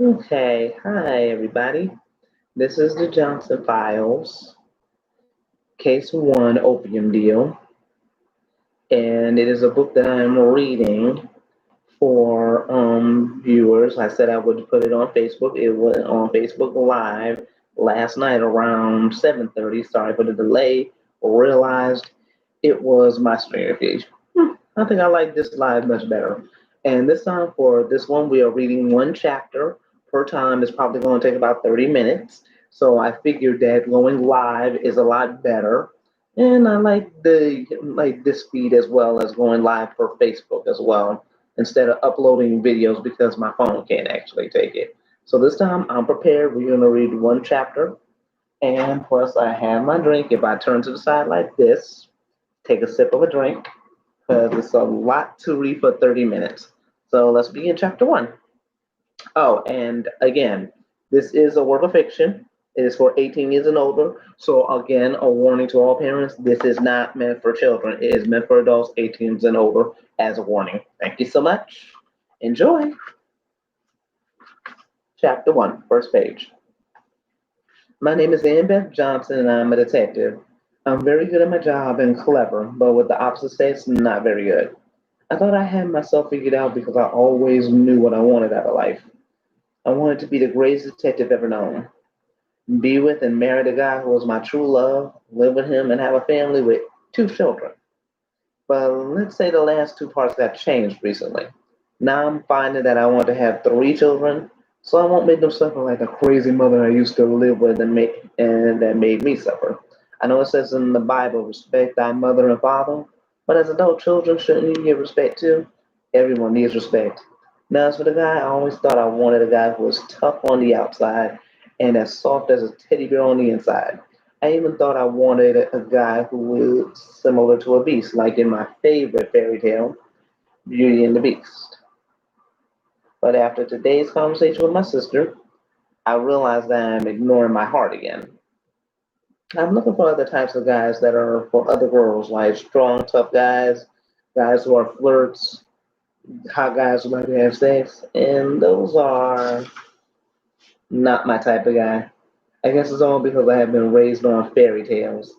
Okay, hi everybody. This is the Johnson Files, Case 1 Opium Deal, and it is a book that I'm reading for viewers. I said I would put it on Facebook. It went on Facebook Live last night around 7:30. Sorry for the delay. Realized it was my stream page. I think I like this live much better. And this time for this one, we are reading one chapter per time. It's probably going to take about 30 minutes. So I figured that going live is a lot better. And I like this feed as well as going live for Facebook as well, instead of uploading videos because my phone can't actually take it. So this time I'm prepared. We're going to read one chapter. And plus I have my drink. If I turn to the side like this, take a sip of a drink because it's a lot to read for 30 minutes. So let's begin chapter one. Oh, and again, this is a work of fiction. It is for 18 years and older. So again, a warning to all parents, this is not meant for children. It is meant for adults 18 years and older as a warning. Thank you so much. Enjoy. Chapter one, first page. My name is Ann Beth Johnson and I'm a detective. I'm very good at my job and clever, but with the opposite sex, not very good. I thought I had myself figured out because I always knew what I wanted out of life. I wanted to be the greatest detective ever known. Be with and marry the guy who was my true love, live with him, and have a family with two children. But let's say the last two parts got changed recently. Now I'm finding that I want to have three children, so I won't make them suffer like the crazy mother I used to live with and that made me suffer. I know it says in the Bible, respect thy mother and father, but as adult children, shouldn't you give respect too? Everyone needs respect. Now, as for the guy, I always thought I wanted a guy who was tough on the outside and as soft as a teddy bear on the inside. I even thought I wanted a guy who was similar to a beast, like in my favorite fairy tale, Beauty and the Beast. But after today's conversation with my sister, I realized that I'm ignoring my heart again. I'm looking for other types of guys that are for other girls, like strong, tough guys, guys who are flirts, hot guys who like to have sex, and those are not my type of guy. I guess it's all because I have been raised on fairy tales,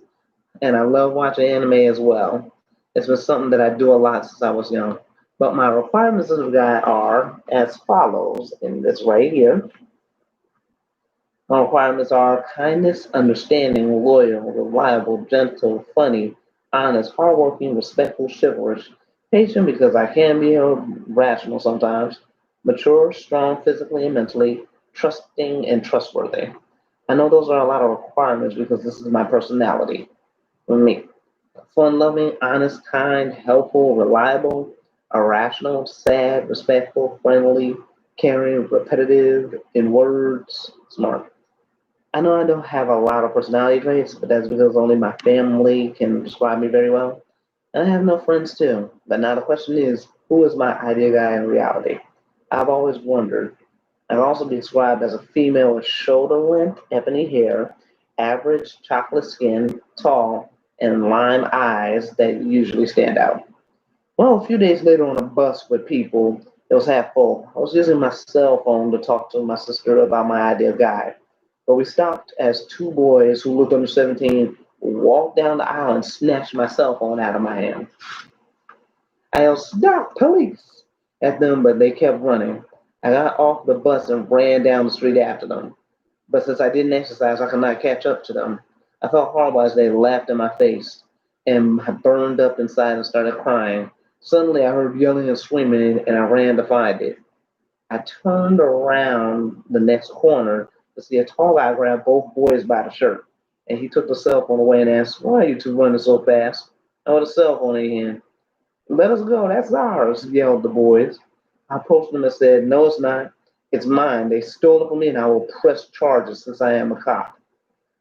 and I love watching anime as well. It's been something that I do a lot since I was young. But my requirements as a guy are as follows in this right here. My requirements are kindness, understanding, loyal, reliable, gentle, funny, honest, hardworking, respectful, chivalrous, patient because I can be rational sometimes, mature, strong physically and mentally, trusting, and trustworthy. I know those are a lot of requirements because this is my personality. For me, fun loving, honest, kind, helpful, reliable, irrational, sad, respectful, friendly, caring, repetitive, in words, smart. I know I don't have a lot of personality traits, but that's because only my family can describe me very well. And I have no friends too. But now the question is, who is my ideal guy in reality? I've always wondered. I've also been described as a female with shoulder length, ebony hair, average chocolate skin, tall, and lime eyes that usually stand out. Well, a few days later on a bus with people, it was half full. I was using my cell phone to talk to my sister about my ideal guy. But we stopped as two boys who looked under 17 walked down the aisle and snatched my cell phone out of my hand. I yelled, "Stop, police!" at them, but they kept running. I got off the bus and ran down the street after them. But since I didn't exercise, I could not catch up to them. I felt horrible as they laughed in my face, and I burned up inside and started crying. Suddenly, I heard yelling and screaming, and I ran to find it. I turned around the next corner to see a tall guy grab both boys by the shirt, and he took the cell phone away and asked, "Why are you two running so fast?" I had a cell phone in your hand. "Let us go, that's ours," yelled the boys. I approached them and said, "No, it's not. It's mine. They stole it from me and I will press charges since I am a cop."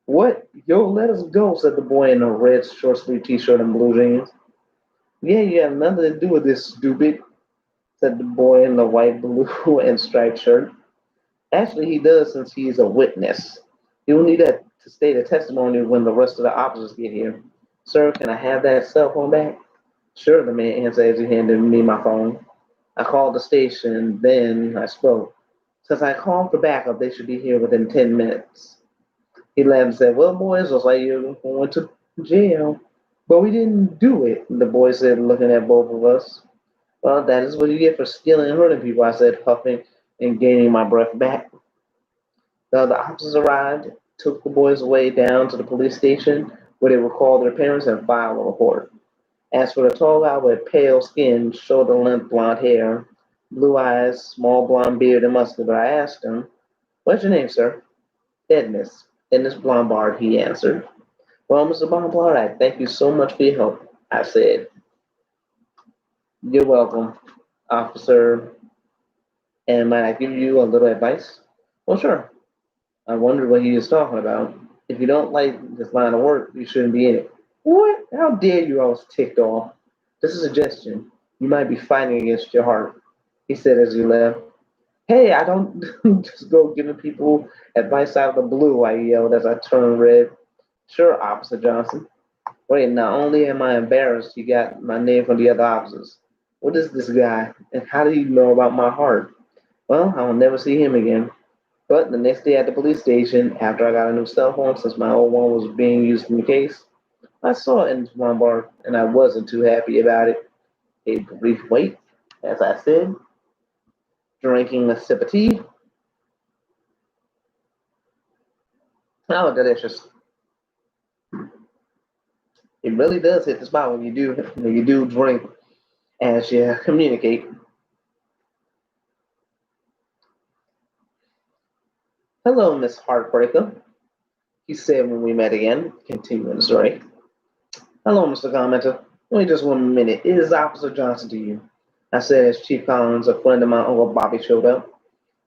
"What? Yo, let us go," said the boy in a red short sleeve t shirt and blue jeans. "Yeah, you have nothing to do with this, stupid," said the boy in the white, blue, and striped shirt. "Actually, he does since he's a witness. He will need that to state a testimony when the rest of the officers get here." "Sir, can I have that cell phone back?" "Sure," the man answered as he handed me my phone. I called the station, then I spoke. Since I called for backup, they should be here within 10 minutes. He laughed and said, well, boys, looks like you're going to jail. But we didn't do it, the boy said, looking at both of us. Well, that is what you get for stealing and hurting people, I said, huffing and gaining my breath back. The officers arrived, took the boys away down to the police station where they would call their parents and file a report. As for the tall guy with pale skin, shoulder length blonde hair, blue eyes, small blonde beard, and muscular, I asked him, what's your name, sir? Ednus Blombard, he answered. Well, Mr. Blombard, I thank you so much for your help, I said. You're welcome, officer. And might I give you a little advice? Well, sure. I wondered what he was talking about. If you don't like this line of work, you shouldn't be in it. What? How dare you? I was ticked off. Just a suggestion. You might be fighting against your heart, he said as he left. Hey, I don't just go giving people advice out of the blue, I yelled as I turned red. Sure, Officer Johnson. Wait, not only am I embarrassed, you got my name from the other officers. What is this guy? And how do you know about my heart? Well, I will never see him again. But the next day at the police station, after I got a new cell phone since my old one was being used in the case, I saw it in one bar and I wasn't too happy about it. A brief wait, as I said, drinking a sip of tea. Oh, delicious. It really does hit the spot when you do drink as you communicate. Hello, Miss Heartbreaker, he said when we met again, continuing the story. Hello, Mr. Commenter. Wait just 1 minute. It is Officer Johnson to you, I said as Chief Collins, a friend of my Uncle Bobby, showed up.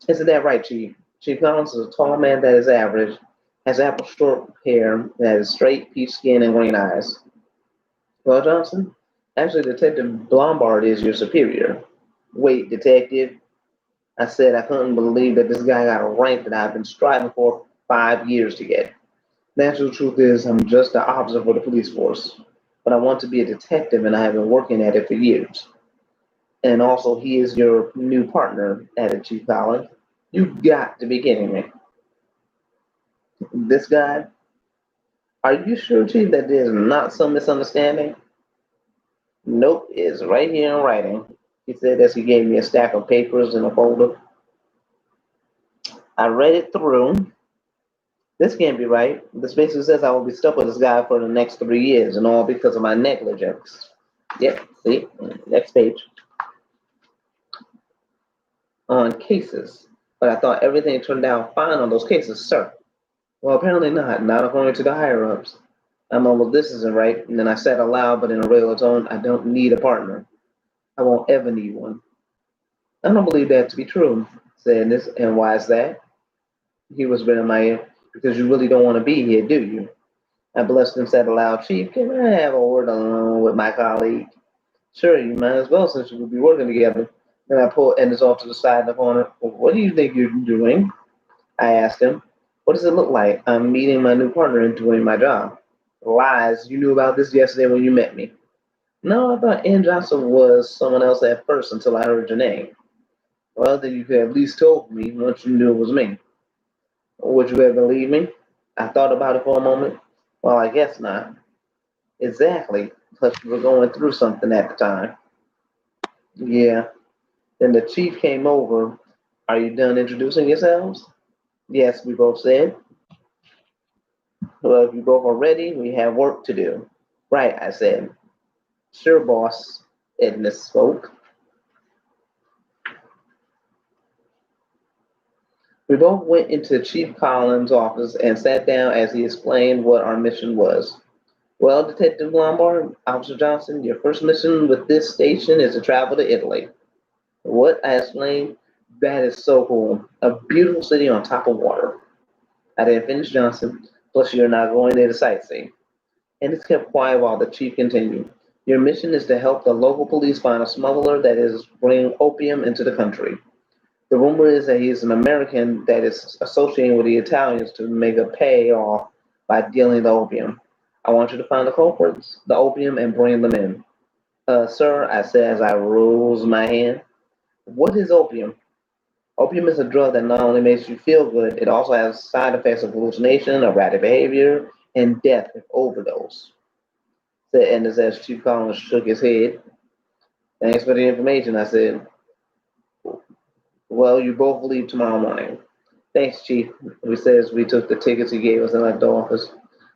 Isn't that right, Chief? Chief Collins is a tall man that is average, has apple short hair, that is straight, peach skin, and green eyes. Well, Johnson, actually, Detective Blombard is your superior. Wait, Detective, I said I couldn't believe that this guy got a rank that I've been striving for 5 years to get. The actual truth is, I'm just an officer for the police force, but I want to be a detective and I have been working at it for years. And also, he is your new partner, added Chief Collins. You've got to be kidding me. This guy, are you sure, Chief, that there's not some misunderstanding? Nope, it's right here in writing, he said as he gave me a stack of papers in a folder. I read it through. This can't be right. This basically says I will be stuck with this guy for the next 3 years, and all because of my negligence. Yep, see? Next page. On cases. But I thought everything turned out fine on those cases, sir. Well, apparently not according to the higher ups. I'm all, well, this isn't right. And then I said aloud, but in a regular tone, I don't need a partner. I won't ever need one. I don't believe that to be true, said this. And why is that? He whispered in my ear. Because you really don't want to be here, do you? I blushed and said aloud, Chief, can I have a word alone with my colleague? Sure, you might as well since you will be working together. Then I pulled Ennis off to the side in the corner. Well, what do you think you're doing? I asked him. What does it look like? I'm meeting my new partner and doing my job. Lies. You knew about this yesterday when you met me. No, I thought Ann Johnson was someone else at first until I heard your name. Well, then you could have at least told me once you knew it was me. Would you ever believe me? I thought about it for a moment. Well, I guess not. Exactly. Plus, we were going through something at the time. Yeah. Then the chief came over. Are you done introducing yourselves? Yes, we both said. Well, if you both are ready, we have work to do. Right, I said. Sure, boss, Edna spoke. We both went into Chief Collins' office and sat down as he explained what our mission was. Well, Detective Lombard, Officer Johnson, your first mission with this station is to travel to Italy. What? I explained. That is so cool. A beautiful city on top of water. I didn't finish Johnson. Plus, you're not going there to sightsee. And it's kept quiet while the chief continued. Your mission is to help the local police find a smuggler that is bringing opium into the country. The rumor is that he is an American that is associating with the Italians to make a payoff by dealing the opium. I want you to find the culprits, the opium, and bring them in. Sir, I said as I rose my hand. What is opium? Opium is a drug that not only makes you feel good, it also has side effects of hallucination, erratic behavior, and death if overdose. Said Ennis as Chief Collins shook his head. Thanks for the information, I said. Well, you both leave tomorrow morning. Thanks, Chief, we said as we took the tickets he gave us and left the office.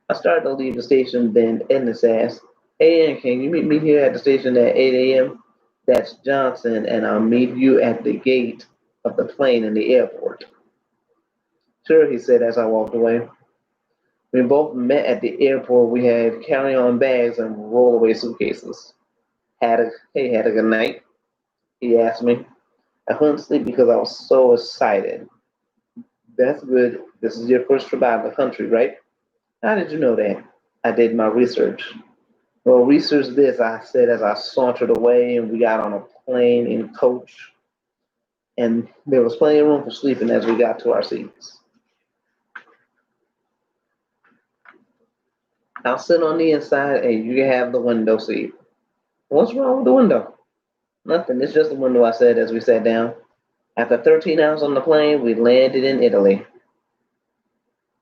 I started to leave the station, then Ennis asked, Hey, Ann, can you meet me here at the station at 8 a.m.? That's Johnson, and I'll meet you at the gate of the plane in the airport. Sure, he said as I walked away. We both met at the airport. We had carry-on bags and rollaway suitcases. Had a good night? He asked me. I couldn't sleep because I was so excited. That's good. This is your first trip out of the country, right? How did you know that? I did my research. Well, research this, I said as I sauntered away and we got on a plane in coach, and there was plenty of room for sleeping as we got to our seats. I'll sit on the inside and you can have the window seat. What's wrong with the window? Nothing. It's just a window, I said as we sat down. After 13 hours on the plane, we landed in Italy.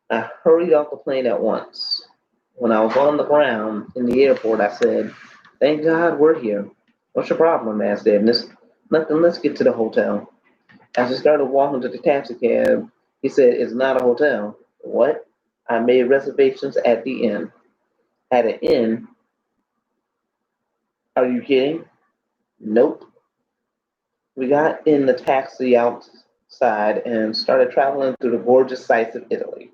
I hurried off the plane at once. When I was on the ground in the airport, I said, Thank God we're here. What's your problem? Asked Ednus. Nothing, let's get to the hotel. As we started walking to the taxi cab, he said, It's not a hotel. What? I made reservations at the inn. At an inn? Are you kidding? Nope. We got in the taxi outside and started traveling through the gorgeous sights of Italy.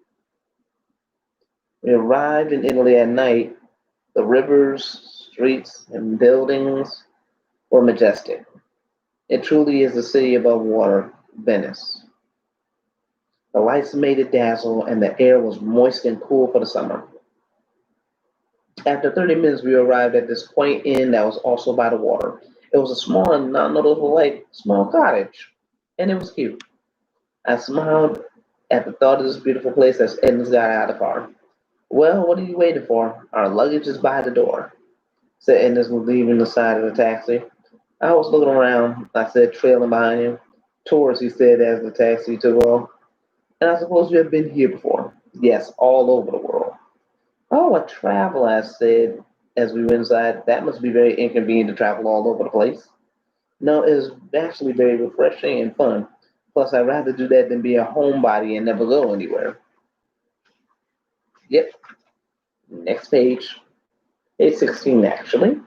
We arrived in Italy at night. The rivers, streets, and buildings were majestic. It truly is the city above water, Venice. The lights made it dazzle, and the air was moist and cool for the summer. After 30 minutes, we arrived at this quaint inn that was also by the water. It was a small and not noticeable, like small cottage, and it was cute. I smiled at the thought of this beautiful place as Edmonds got out of the car. Well, what are you waiting for? Our luggage is by the door, said Edmonds leaving the side of the taxi. I was looking around, I said, trailing behind him. Tourists, he said as the taxi took off. And I suppose you have been here before. Yes, all over the world. Oh, a travel, I said as we went inside. That must be very inconvenient to travel all over the place. No, it was actually very refreshing and fun. Plus, I'd rather do that than be a homebody and never go anywhere. Yep, next page. Page 16, actually,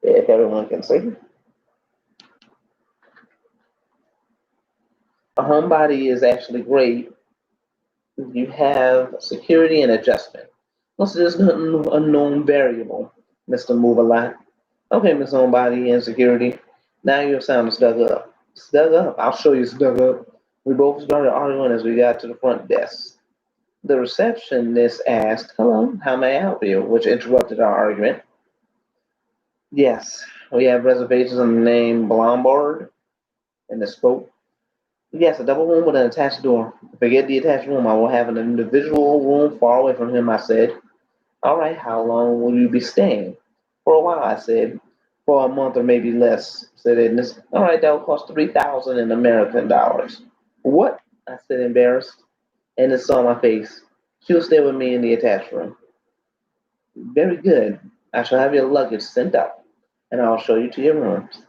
if everyone can see. A homebody is actually great. You have security and adjustment. What's this unknown variable, Mr. Move a Lot? Okay, Miss Homebody and security. Now you're sounding stuck up. Stuck up? I'll show you stuck up. We both started arguing as we got to the front desk. The receptionist asked, Hello, how may I help you? Which interrupted our argument. Yes, we have reservations on the name Blombard and the spoke. Yes, a double room with an attached door. Forget the attached room. I will have an individual room far away from him, I said. All right, how long will you be staying? For a while, I said. For a month or maybe less, said Ednus. All right, that will cost 3,000 in American dollars. What? I said, embarrassed. Ednus saw my face. She will stay with me in the attached room. Very good. I shall have your luggage sent up, and I'll show you to your rooms.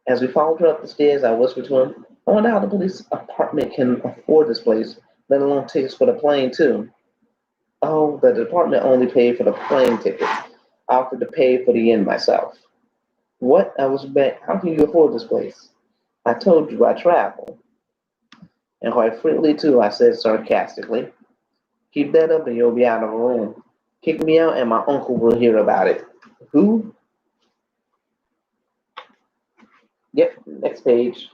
As we followed her up the stairs, I whispered to him, I wonder how the police department can afford this place, let alone tickets for the plane, too. Oh, the department only paid for the plane tickets. I offered to pay for the inn myself. What? I was back. How can you afford this place? I told you I travel. And quite freely, too, I said sarcastically. Keep that up and you'll be out of the room. Kick me out and my uncle will hear about it. Who? Yep, next page.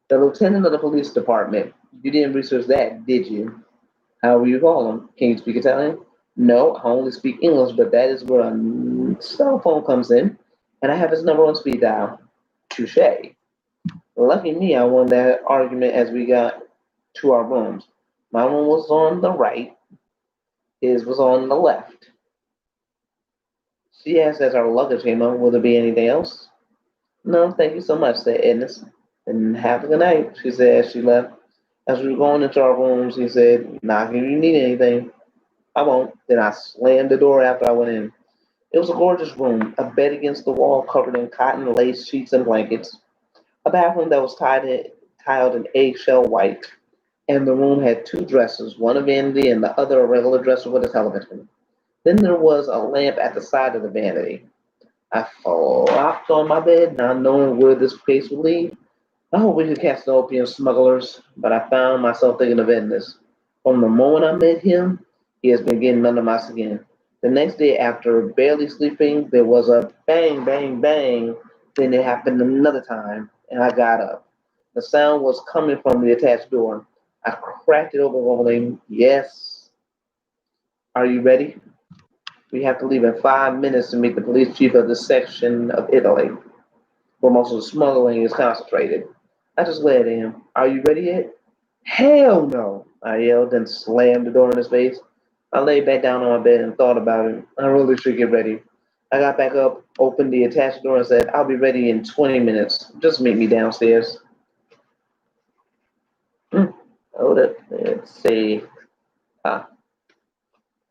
The lieutenant of the police department. You didn't research that, did you? How will you call him? Can you speak Italian? No, I only speak English, but that is where a cell phone comes in, and I have his number on speed dial. Touche. Lucky me, I won that argument as we got to our rooms. My room was on the right, his was on the left. She asked as our luggage came up, will there be anything else? No, thank you so much, said Ednus. And have a good night, she said as she left. As we were going into our rooms, he said, knock if you need anything. I won't. Then I slammed the door after I went in. It was a gorgeous room, a bed against the wall covered in cotton lace sheets and blankets, a bathroom that was tiled in eggshell white, and the room had two dressers, one a vanity and the other a regular dresser with a television. Then there was a lamp at the side of the vanity. I flopped on my bed, not knowing where this place would lead. I hope we could catch the opium smugglers, but I found myself thinking of Ednus. From the moment I met him, he has been getting under my skin. The next day, after barely sleeping, there was a bang, bang, bang. Then it happened another time, and I got up. The sound was coming from the attached door. I cracked it open, rolling, yes. Are you ready? We have to leave in 5 minutes to meet the police chief of this section of Italy, where most of the smuggling is concentrated. I just glared at him. Are you ready yet? Hell no! I yelled and slammed the door in his face. I lay back down on my bed and thought about it. I really should get ready. I got back up, opened the attached door, and said, I'll be ready in 20 minutes. Just meet me downstairs. Hmm. Hold it. Let's see. Ah,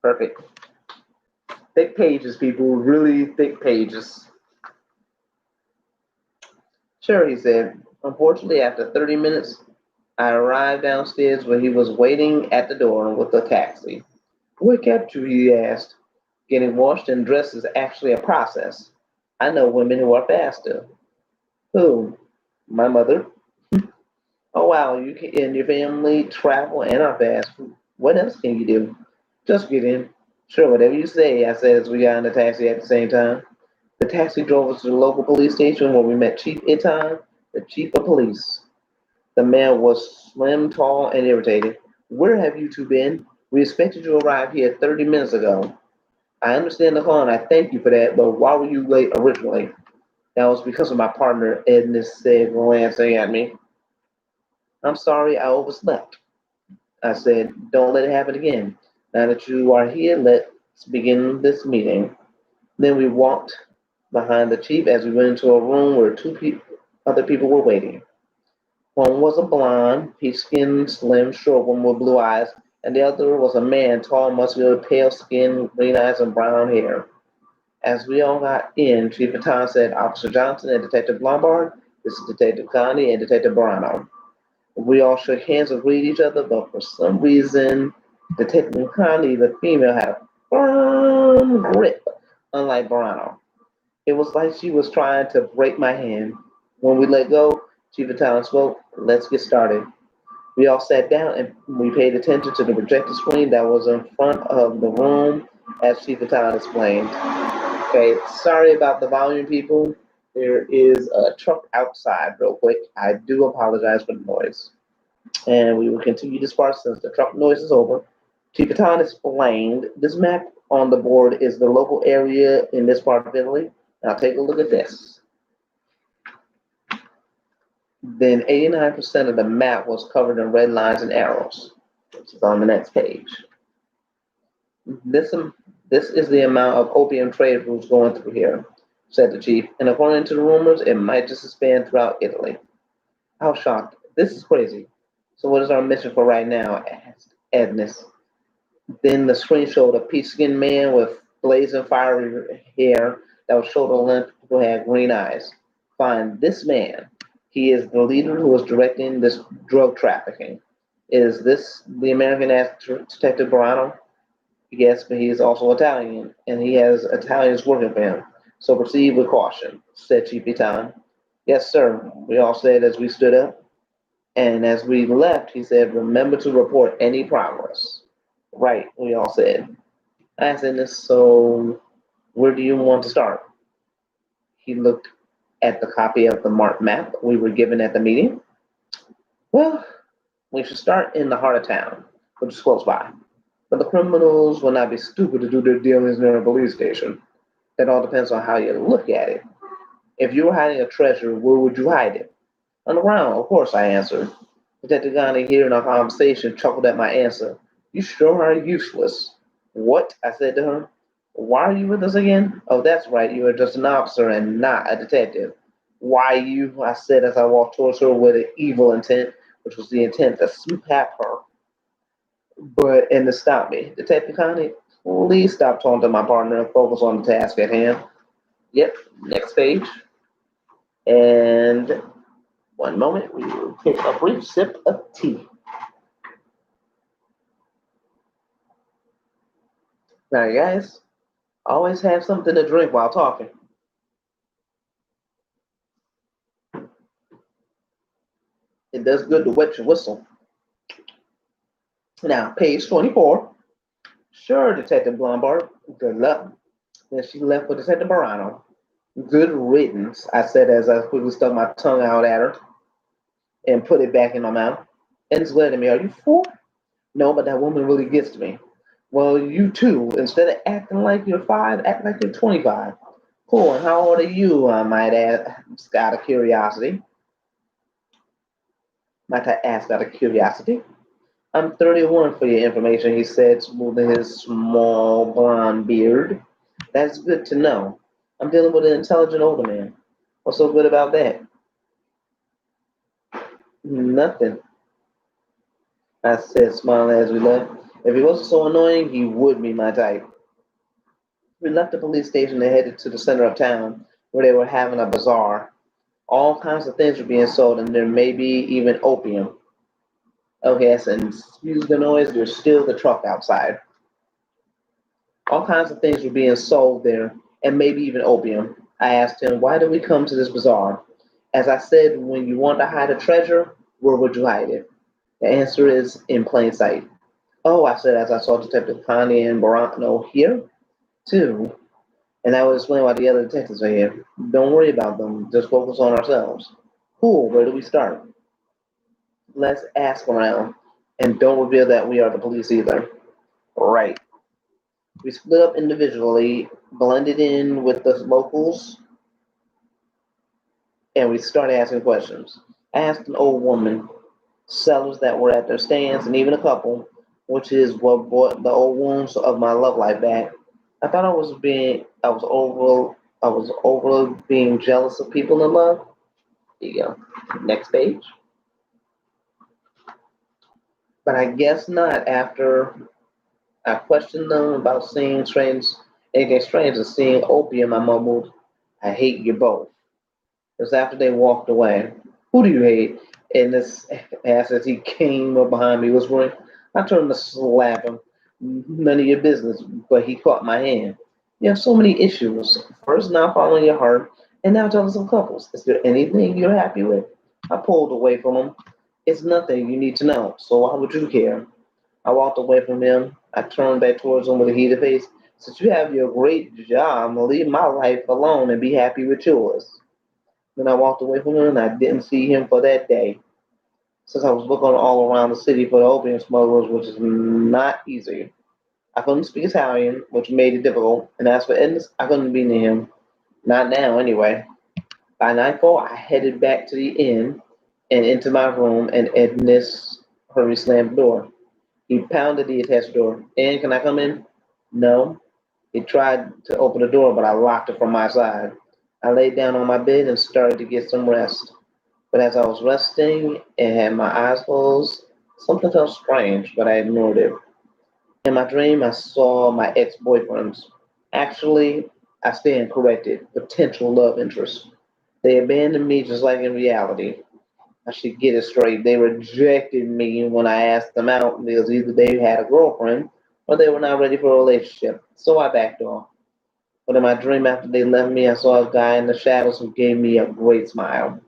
perfect. Thick pages, people. Really thick pages. Sure, he said. Unfortunately, after 30 minutes, I arrived downstairs where he was waiting at the door with a taxi. What kept you? He asked. Getting washed and dressed is actually a process. I know women who are faster. Who? My mother. Oh wow, you can, and your family travel and are fast. What else can you do? Just get in. Sure, whatever you say, I said as we got in the taxi at the same time. The taxi drove us to the local police station where we met Chief Itan, the chief of police. The man was slim, tall, and irritated. Where have you two been? We expected you to arrive here 30 minutes ago. I understand the call and I thank you for that, but why were you late originally? That was because of my partner, Ednus said, glancing at me. I'm sorry I overslept. I said, don't let it happen again. Now that you are here, let's begin this meeting. Then we walked behind the chief as we went into a room where other people were waiting. One was a blonde, peach-skinned, slim, short woman with blue eyes, and the other was a man, tall, muscular, pale skin, green eyes, and brown hair. As we all got in, Chief Baton said, Officer Johnson and Detective Blombard, this is Detective Connie and Detective Barano. We all shook hands and greeted each other, but for some reason, Detective Connie, the female, had a firm grip, unlike Barano. It was like she was trying to break my hand. When we let go, Chief Baton spoke, let's get started. We all sat down and we paid attention to the projector screen that was in front of the room as Chief Baton explained. Okay, sorry about the volume, people. There is a truck outside, real quick. I do apologize for the noise. And we will continue this part since the truck noise is over. Chipitan explained this map on the board is the local area in this part of Italy. Now take a look at this. Then 89% of the map was covered in red lines and arrows, which is on the next page. This, this is the amount of opium trade routes going through here, said the chief, and according to the rumors, it might just expand throughout Italy. I was shocked. This is crazy. So what is our mission for right now? Asked Ednus. Then the screen showed a peach-skinned man with blazing fiery hair that was shoulder length who had green eyes. Find this man. He is the leader who is directing this drug trafficking. Is this the American asked Detective Barano? Yes, but he is also Italian, and he has Italians working for him. So proceed with caution, said Chief Itan. Yes, sir, we all said as we stood up. And as we left, he said, remember to report any progress. Right, we all said. I asked Ennis, so where do you want to start? He looked at the copy of the marked map we were given at the meeting. Well, we should start in the heart of town, which is close by. But the criminals will not be stupid to do their dealings near a police station. That all depends on how you look at it. If you were hiding a treasure, where would you hide it? On the ground, of course, I answered. Detective Ghani, hearing our conversation, chuckled at my answer. You sure are useless. What? I said to her. Why are you with us again? Oh, that's right, you are just an officer and not a detective. Why you? I said as I walked towards her with an evil intent, which was the intent to slap her, but and to stop me. Detective Connie, please stop talking to my partner and focus on the task at hand. Yep, next page. And one moment, we will take a brief sip of tea. Now, you guys, always have something to drink while talking. It does good to wet your whistle. Now, page 24. Sure, Detective Blombard. Good luck. Then she left with Detective Morano. Good riddance, I said as I quickly stuck my tongue out at her and put it back in my mouth. And glared at me, are you fool? No, but that woman really gets to me. Well, you too. Instead of acting like you're five, act like you're 25. Cool, and how old are you, I might ask out of curiosity? Might I ask out of curiosity? I'm 31 for your information, he said, smoothing his small blonde beard. That's good to know. I'm dealing with an intelligent older man. What's so good about that? Nothing, I said, smiling as we left. If he wasn't so annoying, he would be my type. We left the police station and headed to the center of town where they were having a bazaar. All kinds of things were being sold, and there may be even opium. Okay, yes, and excuse the noise, there's still the truck outside. All kinds of things were being sold there, and maybe even opium. I asked him, why did we come to this bazaar? As I said, when you want to hide a treasure, where would you hide it? The answer is in plain sight. Oh, I said as I saw Detective Connie and Barano here, too. And I would explain why the other detectives are here. Don't worry about them, just focus on ourselves. Cool, where do we start? Let's ask around. And don't reveal that we are the police either. Right. We split up individually, blended in with the locals, and we started asking questions. I asked an old woman, sellers that were at their stands, and even a couple, which is what brought the old wounds of my love life back. I thought I was over being jealous of people in love. There you go. Next page. But I guess not after I questioned them about seeing anything strange as seeing opium. I mumbled, I hate you both. It was after they walked away. Who do you hate? And this ass as he came up behind me whispering, I turned to slap him. None of your business, but he caught my hand. You have so many issues. First, not following your heart, and now jealous of couples. Is there anything you're happy with? I pulled away from him. It's nothing you need to know, so why would you care? I walked away from him. I turned back towards him with a heated face. Since you have your great job, leave my life alone and be happy with yours. Then I walked away from him and I didn't see him for that day. Since I was looking all around the city for the opium smugglers, which is not easy. I couldn't speak Italian, which made it difficult. And as for Ednus, I couldn't be near him. Not now, anyway. By nightfall, I headed back to the inn and into my room, and Ednus hurriedly slammed the door. He pounded the attached door. And can I come in? No. He tried to open the door, but I locked it from my side. I laid down on my bed and started to get some rest. But as I was resting and had my eyes closed, something felt strange, but I ignored it. In my dream, I saw my ex boyfriends. Actually, I stand corrected, potential love interests. They abandoned me just like in reality. I should get it straight. They rejected me when I asked them out because either they had a girlfriend or they were not ready for a relationship. So I backed off. But in my dream after they left me, I saw a guy in the shadows who gave me a great smile.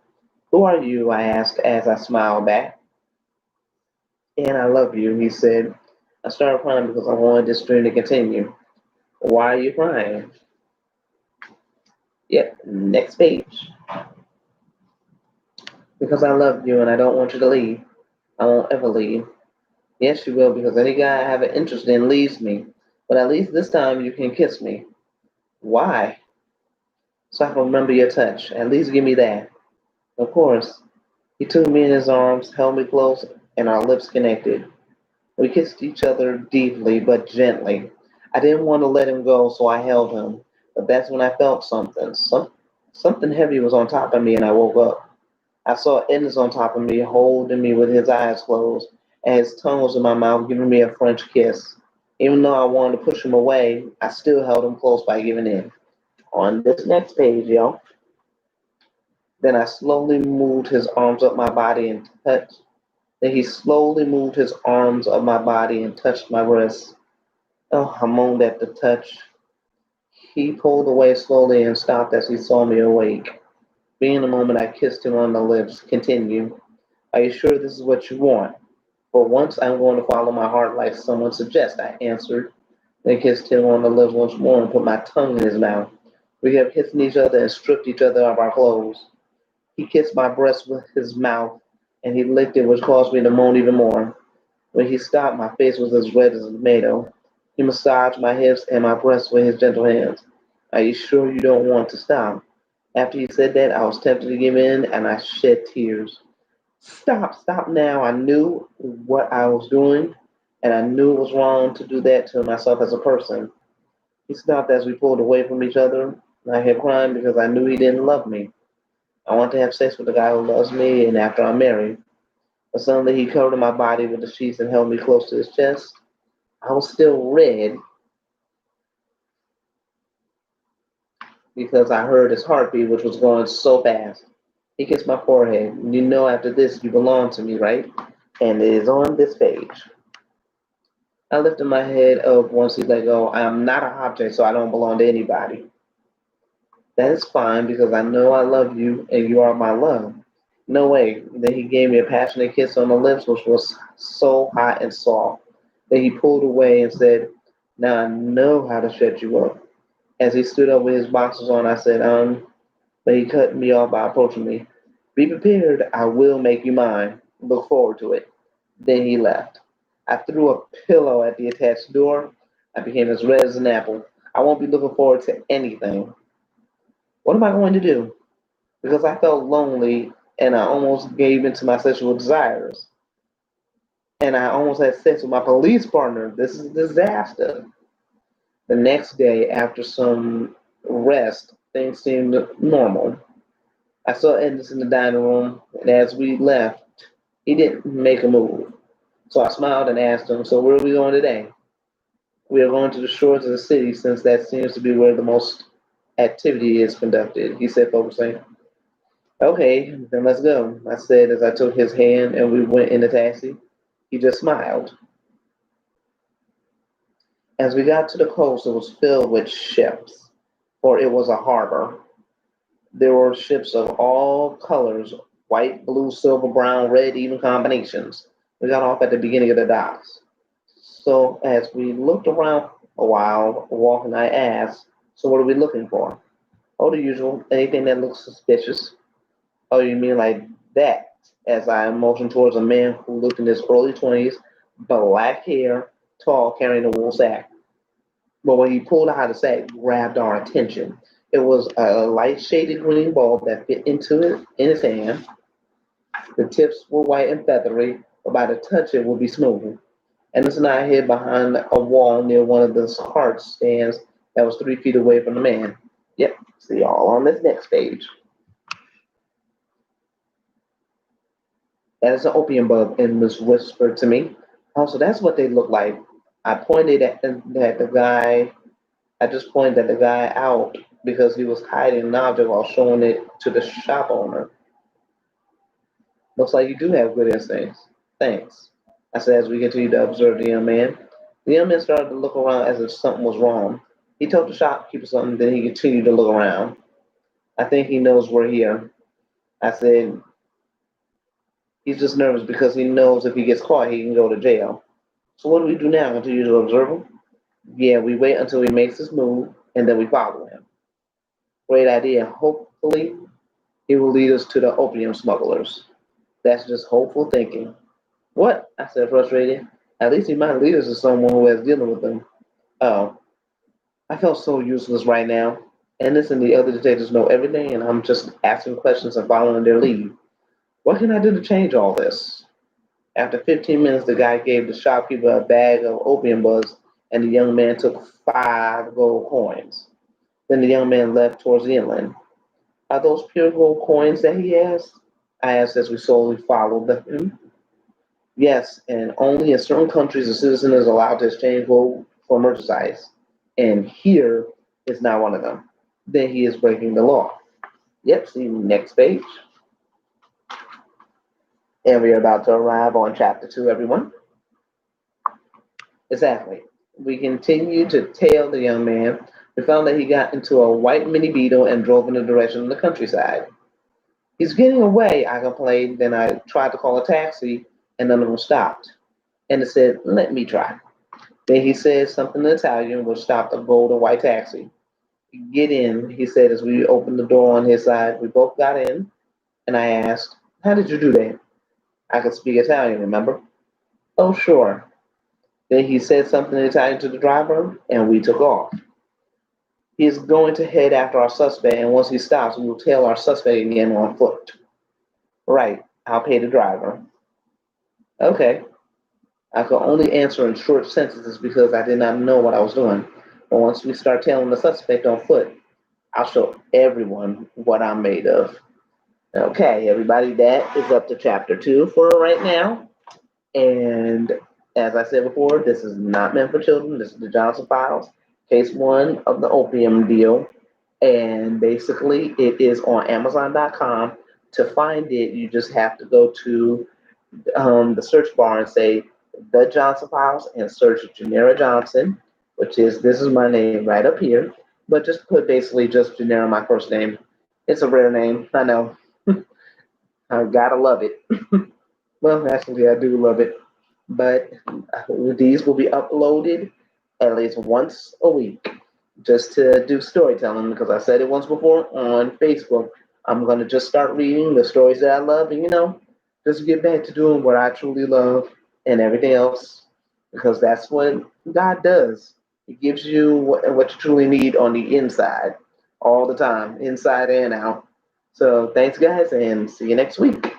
Who are you? I asked as I smiled back. And I love you, he said. I started crying because I wanted this dream to continue. Why are you crying? Yep, next page. Because I love you and I don't want you to leave. I won't ever leave. Yes, you will, because any guy I have an interest in leaves me. But at least this time you can kiss me. Why? So I can remember your touch. At least give me that. Of course. He took me in his arms, held me close, and our lips connected. We kissed each other deeply but gently. I didn't want to let him go, so I held him. But that's when I felt something. Something heavy was on top of me and I woke up. I saw Ednus on top of me, holding me with his eyes closed, and his tongue was in my mouth, giving me a French kiss. Even though I wanted to push him away, I still held him close by giving in. On this next page, y'all. Then I slowly moved his arms up my body and touched. Then he slowly moved his arms up my body and touched my wrist. Oh, I moaned at the touch. He pulled away slowly and stopped as he saw me awake. Being a moment, I kissed him on the lips. Continue. Are you sure this is what you want? For once, I'm going to follow my heart like someone suggests, I answered. Then kissed him on the lips once more and put my tongue in his mouth. We kept kissing each other and stripped each other of our clothes. He kissed my breast with his mouth, and he licked it, which caused me to moan even more. When he stopped, my face was as red as a tomato. He massaged my hips and my breasts with his gentle hands. Are you sure you don't want to stop? After he said that, I was tempted to give in, and I shed tears. Stop, stop now. I knew what I was doing, and I knew it was wrong to do that to myself as a person. He stopped as we pulled away from each other, and I had crying because I knew he didn't love me. I wanted to have sex with the guy who loves me, and after I'm married. But suddenly he covered my body with the sheets and held me close to his chest. I was still red because I heard his heartbeat, which was going so fast. He kissed my forehead. You know, after this, you belong to me, right? And it is on this page. I lifted my head up once he let go. I am not an object, so I don't belong to anybody. That is fine because I know I love you and you are my love. No way. Then he gave me a passionate kiss on the lips, which was so hot and soft. Then he pulled away and said, now I know how to shut you up. As he stood up with his boxers on, I said, but he cut me off by approaching me. Be prepared, I will make you mine. Look forward to it. Then he left. I threw a pillow at the attached door. I became as red as an apple. I won't be looking forward to anything. What am I going to do? Because I felt lonely and I almost gave in to my sexual desires. And I almost had sex with my police partner. This is a disaster. The next day, after some rest, things seemed normal. I saw Ednus in the dining room, and as we left, he didn't make a move. So I smiled and asked him, so where are we going today? We are going to the shores of the city since that seems to be where the most activity is conducted, he said, focusing. Okay, then let's go, I said as I took his hand and we went in the taxi. He just smiled. As we got to the coast, it was filled with ships, for it was a harbor. There were ships of all colors white, blue, silver, brown, red, even combinations. We got off at the beginning of the docks. So as we looked around a while, walking, I asked, so what are we looking for? Oh, the usual, anything that looks suspicious. Oh, you mean like that? As I motioned towards a man who looked in his early 20s, black hair, tall, carrying a wool sack. But when he pulled out the sack, grabbed our attention. It was a light shaded green bulb that fit into it in his hand. The tips were white and feathery, but by the touch it would be smooth. And this and I hid behind a wall near one of the cart stands that was 3 feet away from the man. Yep, see y'all on this next page. That is an opium bug, and was whispered to me. Oh, so that's what they look like. I pointed at the guy. I just pointed at the guy out because he was hiding an object while showing it to the shop owner. Looks like you do have good instincts. Thanks. I said as we continued to observe the young man. The young man started to look around as if something was wrong. He told the shopkeeper something, then he continued to look around. I think he knows we're here. I said, he's just nervous because he knows if he gets caught, he can go to jail. So what do we do now? Continue to observe him? Yeah, we wait until he makes his move, and then we follow him. Great idea. Hopefully, he will lead us to the opium smugglers. That's just hopeful thinking. What? I said, frustrated. At least he might lead us to someone who has dealing with them. Oh, I felt so useless right now. Ennis and the other detectives know everything, and I'm just asking questions and following their lead. What can I do to change all this? After 15 minutes, the guy gave the shopkeeper a bag of opium buds, and the young man took 5 gold coins. Then the young man left towards the inland. Are those pure gold coins that he asked? I asked as we slowly followed him. Yes, and only in certain countries a citizen is allowed to exchange gold for merchandise. And here is not one of them. Then he is breaking the law. Yep, see next page. And we are about to arrive on chapter 2, everyone. Exactly. We continue to tail the young man. We found that he got into a white mini beetle and drove in the direction of the countryside. He's getting away, I complained. Then I tried to call a taxi, and none of them stopped. And it said, let me try. Then he said something in Italian, which stopped a gold and white taxi. Get in, he said as we opened the door on his side. We both got in, and I asked, how did you do that? I could speak Italian, remember? Oh, sure. Then he said something in Italian to the driver, and we took off. He is going to head after our suspect, and once he stops, we will tail our suspect again on foot. Right, I'll pay the driver. Okay. I could only answer in short sentences because I did not know what I was doing. But once we start tailing the suspect on foot, I'll show everyone what I'm made of. Okay, everybody, that is up to chapter 2 for right now. And as I said before, this is not meant for children. This is the Johnson Files, case 1 of the Opium deal. And basically, it is on Amazon.com. To find it, you just have to go to the search bar and say the Johnson Files and search Janera Johnson, which is this is my name right up here. But just put basically just Janera, my first name. It's a rare name, I know. I gotta love it. Well, actually, I do love it. But these will be uploaded at least once a week just to do storytelling because I said it once before on Facebook. I'm going to just start reading the stories that I love and, just get back to doing what I truly love and everything else because that's what God does. He gives you what you truly need on the inside all the time, inside and out. So thanks, guys, and see you next week.